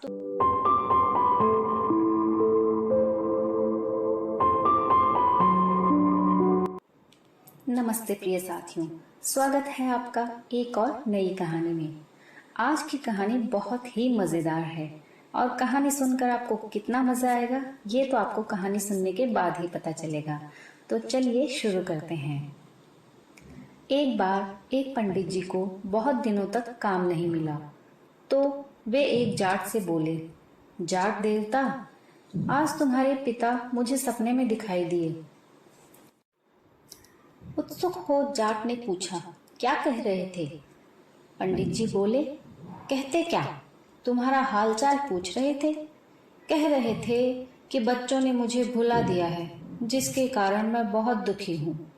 नमस्ते प्रिय साथियों, स्वागत है आपका एक और नई कहानी में। आज की कहानी बहुत ही मजेदार है और कहानी सुनकर आपको कितना मजा आएगा ये तो आपको कहानी सुनने के बाद ही पता चलेगा। तो चलिए शुरू करते हैं। एक बार एक पंडित जी को बहुत दिनों तक काम नहीं मिला, तो वे एक जाट से बोले, जाट देवता, आज तुम्हारे पिता मुझे सपने में दिखाई दिए। उत्सुक हो जाट ने पूछा, क्या कह रहे थे? पंडित जी बोले, कहते क्या, तुम्हारा हालचाल पूछ रहे थे। कह रहे थे कि बच्चों ने मुझे भुला दिया है, जिसके कारण मैं बहुत दुखी हूँ।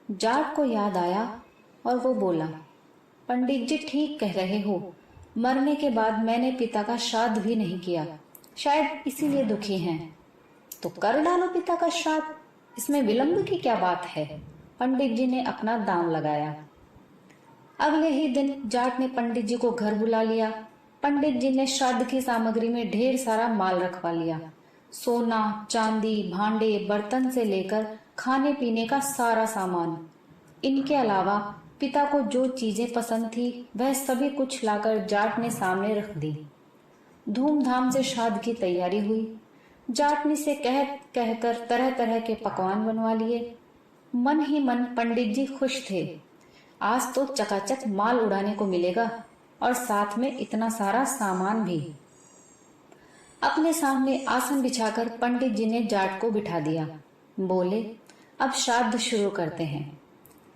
जाट को याद आया और वो बोला, पंडित जी ठीक कह रहे हो, मरने के बाद मैंने पिता का श्राद्ध भी नहीं किया, शायद इसीलिए दुखी हैं। तो कर डालो पिता का श्राद्ध, इसमें विलंब की क्या बात है? पंडित जी ने अपना दांव लगाया। अगले ही दिन जाट ने पंडित जी को घर बुला लिया। पंडित जी ने श्राद्ध की सामग्री में ढेर सारा माल रखवा लिया। सोना, चांदी, भांडे, बर्तन से लेकर खाने पीने का सारा सामान। इनके अलावा पिता को जो चीजें पसंद थी वह सभी कुछ लाकर जाट ने सामने रख दी। धूमधाम से श्राद्ध की तैयारी हुई। जाटनी से कह कहकर तरह तरह के पकवान बनवा लिए। मन ही मन पंडित जी खुश थे। आज तो चकाचक माल उड़ाने को मिलेगा और साथ में इतना सारा सामान भी। अपने सामने आसन बिछाकर पंडित जी ने जाट को बिठा दिया। बोले, अब श्राद्ध शुरू करते हैं।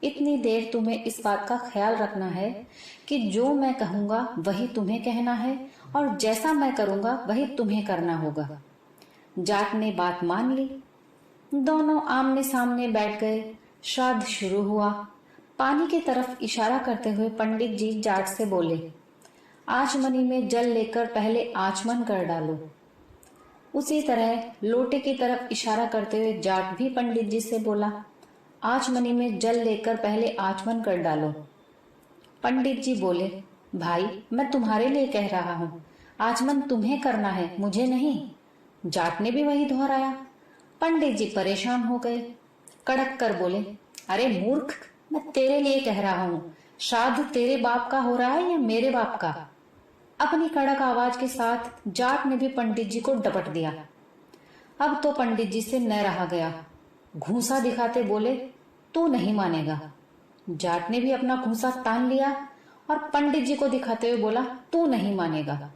इतनी देर तुम्हें इस बात का ख्याल रखना है कि जो मैं कहूंगा वही तुम्हें कहना है और जैसा मैं करूंगा वही तुम्हें करना होगा। जाट ने बात मान ली। दोनों आमने सामने बैठ गए। श्राद्ध शुरू हुआ। पानी की तरफ इशारा करते हुए पंडित जी जाट से बोले, आचमनी में जल लेकर पहले आचमन कर डालो। उसी तरह लोटे की तरफ इशारा करते हुए जाट भी पंडित जी से बोला, आचमनी में जल लेकर पहले आचमन कर डालो। पंडित जी बोले, भाई मैं तुम्हारे लिए कह रहा हूँ, आचमन तुम्हें करना है, मुझे नहीं। जाट ने भी वही दोहराया। पंडित जी परेशान हो गए। कड़क कर बोले, अरे मूर्ख, मैं तेरे लिए कह रहा हूँ, श्राद्ध तेरे बाप का हो रहा है या मेरे बाप का? अपनी कड़क आवाज के साथ जाट ने भी पंडित जी को डपट दिया। अब तो पंडित जी से न रहा गया। घूंसा दिखाते बोले, तू नहीं मानेगा। जाट ने भी अपना घूंसा तान लिया और पंडित जी को दिखाते हुए बोला, तू नहीं मानेगा।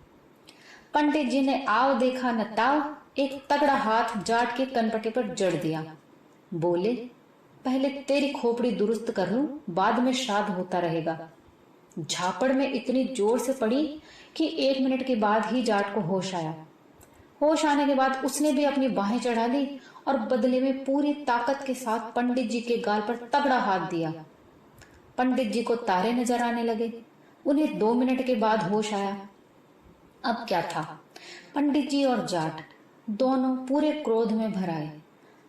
पंडित जी ने आव देखा न ताव एक तगड़ा हाथ जाट के कनपटे पर जड़ दिया। बोले, पहले तेरी खोपड़ी दुरुस्त कर लूं, बाद में श्राद्ध होता रहेगा। झापड़ में इतनी जोर से पड़ी कि 1 मिनट के बाद ही जाट को होश आया। होश आने के बाद उसने भी अपनी बाहें चढ़ा ली और बदले में पूरी ताकत के साथ पंडित जी के गाल पर तगड़ा हाथ दिया। पंडित जी को तारे नजर आने लगे। उन्हें 2 मिनट के बाद होश आया। अब क्या था, पंडित जी और जाट दोनों पूरे क्रोध में भर आए।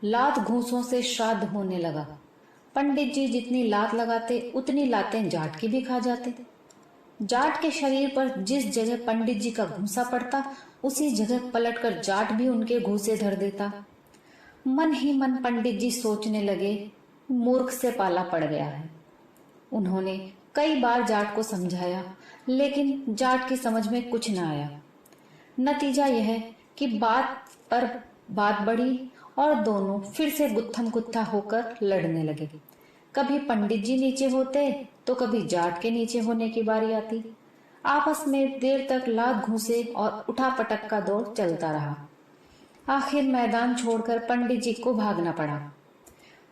लात घूंसों से श्राद्ध होने लगा। पंडित जी जितनी लात लगाते उतनी लातें जाट की भी खा जाते। जाट के शरीर पर जिस जगह पंडित जी का घूंसा पड़ता उसी जगह पलटकर जाट भी उनके घूंसे धर देता। मन ही मन पंडित जी सोचने लगे, मूर्ख से पाला पड़ गया है। उन्होंने कई बार जाट को समझाया, लेकिन जाट की समझ में कुछ न आया। नतीजा यह कि बात पर बात बढ़ी और दोनों फिर से गुत्थम गुत्था होकर लड़ने लगे। कभी पंडित जी नीचे होते तो कभी जाट के नीचे होने की बारी आती। आपस में देर तक लात घूंसे और उठा पटक का दौर चलता रहा। आखिर मैदान छोड़कर पंडित जी को भागना पड़ा।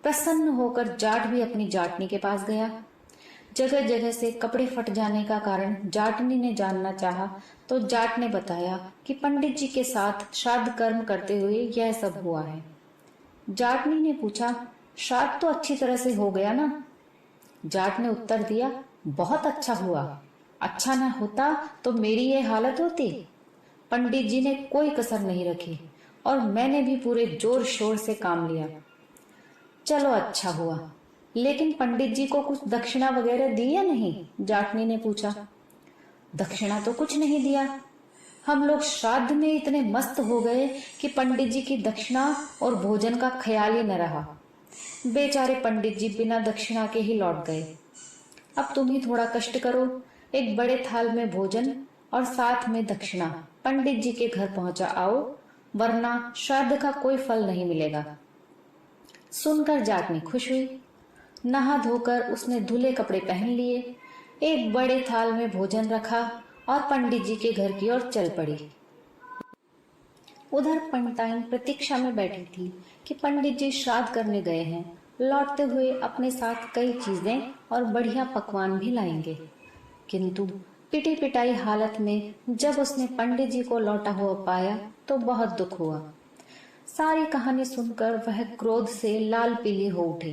प्रसन्न होकर जाट भी अपनी जाटनी के पास गया। जगह जगह से कपड़े फट जाने का कारण जाटनी ने जानना चाहा तो जाट ने बताया कि पंडित जी के साथ श्राद्ध कर्म करते हुए यह सब हुआ है। जाटनी ने पूछा, श्राद्ध तो अच्छी तरह से हो गया ना? जाट ने उत्तर दिया, बहुत अच्छा हुआ। अच्छा न होता तो मेरी ये हालत होती। पंडित जी ने कोई कसर नहीं रखी और मैंने भी पूरे जोर शोर से काम लिया। चलो अच्छा हुआ, लेकिन पंडित जी को कुछ दक्षिणा वगैरह दी या नहीं? जाटनी ने पूछा। दक्षिणा तो कुछ नहीं दिया। हम लोग श्राद्ध में इतने मस्त हो गए कि पंडित जी की दक्षिणा और भोजन का ख्याल ही न रहा। बेचारे पंडित जी बिना दक्षिणा के ही लौट गए। अब तुम ही थोड़ा कष्ट करो, एक बड़े थाल में भोजन और साथ में दक्षिणा पंडित जी के घर पहुंचा आओ, वरना श्राद्ध का कोई फल नहीं मिलेगा। सुनकर जाटनी खुश हुई। नहा धोकर उसने धुले कपड़े पहन लिए, एक बड़े थाल में भोजन रखा और पंडित जी के घर की ओर चल पड़ी। उधर पंडिताइन प्रतीक्षा में बैठी थी कि पंडित जी श्राद्ध करने गए हैं, लौटते हुए अपने साथ कई चीजें और बढ़िया पकवान भी लाएंगे। किंतु पिटी पिटाई हालत में जब उसने पंडित जी को लौटा हुआ पाया तो बहुत दुख हुआ। सारी कहानी सुनकर वह क्रोध से लाल पीली हो उठी।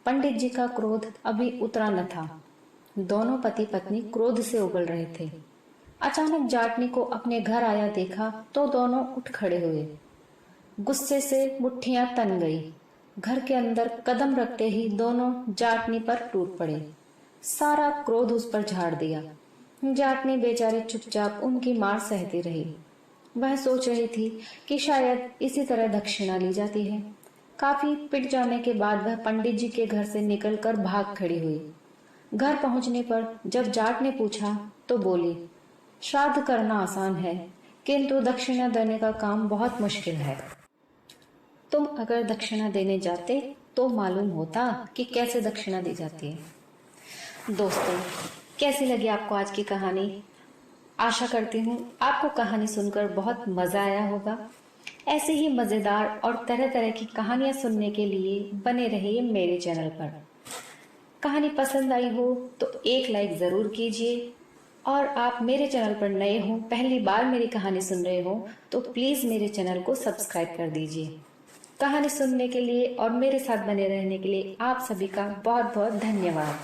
पंडित जी का क्रोध अभी उतरा न था। दोनों पति पत्नी क्रोध से उबल रहे थे। अचानक जाटनी को अपने घर आया देखा तो दोनों उठ खड़े हुए। गुस्से से मुट्ठियां तन गई। घर के अंदर कदम रखते ही दोनों जाटनी पर टूट पड़े। सारा क्रोध उस पर झाड़ दिया। जाटनी बेचारी चुपचाप उनकी मार सहती रही। वह सोच रही थी कि शायद इसी तरह दक्षिणा ली जाती है। काफी पिट जाने के बाद वह पंडित जी के घर से निकलकर भाग खड़ी हुई। घर पहुंचने पर जब जाट ने पूछा तो बोली, श्राद्ध करना आसान है, किंतु दक्षिणा देने का काम बहुत मुश्किल है। तुम अगर दक्षिणा देने जाते तो मालूम होता कि कैसे दक्षिणा दी जाती है। दोस्तों, कैसी लगी आपको आज की कहानी? आशा करती हूँ आपको कहानी सुनकर बहुत मजा आया होगा। ऐसे ही मजेदार और तरह तरह की कहानियां सुनने के लिए बने रहिए मेरे चैनल पर। कहानी पसंद आई हो तो एक लाइक जरूर कीजिए, और आप मेरे चैनल पर नए हो, पहली बार मेरी कहानी सुन रहे हो तो प्लीज मेरे चैनल को सब्सक्राइब कर दीजिए। कहानी सुनने के लिए और मेरे साथ बने रहने के लिए आप सभी का बहुत बहुत धन्यवाद।